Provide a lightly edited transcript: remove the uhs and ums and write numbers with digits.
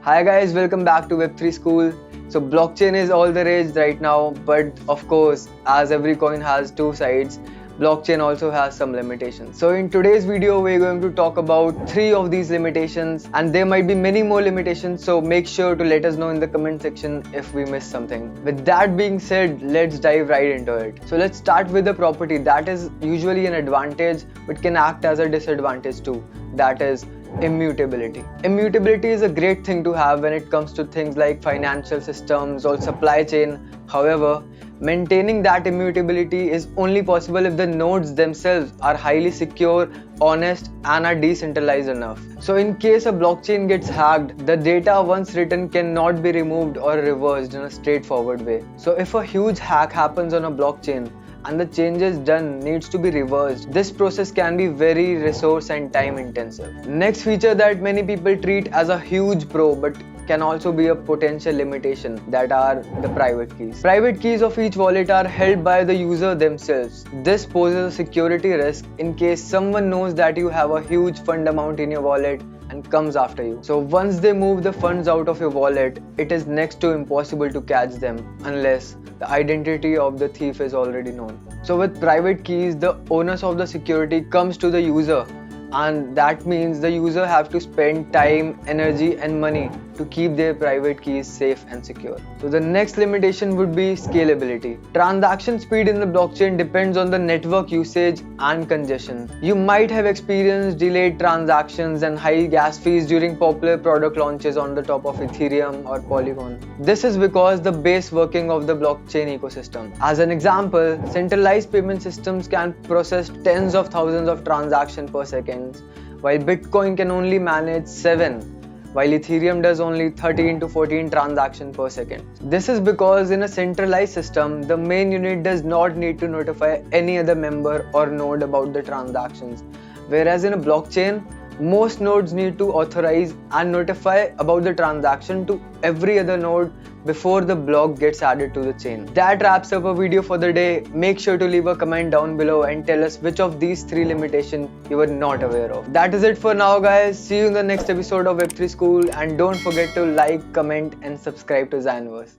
Hi guys, welcome back to Web3 School. So blockchain is all the rage right now, but of course, as every coin has two sides, blockchain also has some limitations. So in today's video, we're going to talk about 3 of these limitations, and there might be many more limitations, so make sure to let us know in the comment section if we missed something. With that being said, let's dive right into it. So let's start with the property that is usually an advantage but can act as a disadvantage too. That is immutability. Immutability is a great thing to have when it comes to things like financial systems or supply chain. However, maintaining that immutability is only possible if the nodes themselves are highly secure, honest, and are decentralized enough. So in case a blockchain gets hacked, the data once written cannot be removed or reversed in a straightforward way. So if a huge hack happens on a blockchain, and the changes done needs to be reversed, this process can be very resource and time intensive. Next feature that many people treat as a huge pro but can also be a potential limitation, that are the private keys. Private keys of each wallet are held by the user themselves. This poses a security risk in case someone knows that you have a huge fund amount in your wallet and comes after you. So once they move the funds out of your wallet, it is next to impossible to catch them unless the identity of the thief is already known. So with private keys, the onus of the security comes to the user, and that means the user have to spend time, energy and money to keep their private keys safe and secure. So the next limitation would be scalability. Transaction speed in the blockchain depends on the network usage and congestion. You might have experienced delayed transactions and high gas fees during popular product launches on the top of Ethereum or Polygon. This is because the base working of the blockchain ecosystem. As an example, centralized payment systems can process tens of thousands of transactions per second, while Bitcoin can only manage 7, while Ethereum does only 13 to 14 transactions per second. This is because in a centralized system, the main unit does not need to notify any other member or node about the transactions, whereas in a blockchain, most nodes need to authorize and notify about the transaction to every other node before the block gets added to the chain. That wraps up a video for the day. Make sure to leave a comment down below and tell us which of these 3 limitations you were not aware of. That is it for now guys. See you in the next episode of Web3 School, and don't forget to like, comment and subscribe to Zionverse.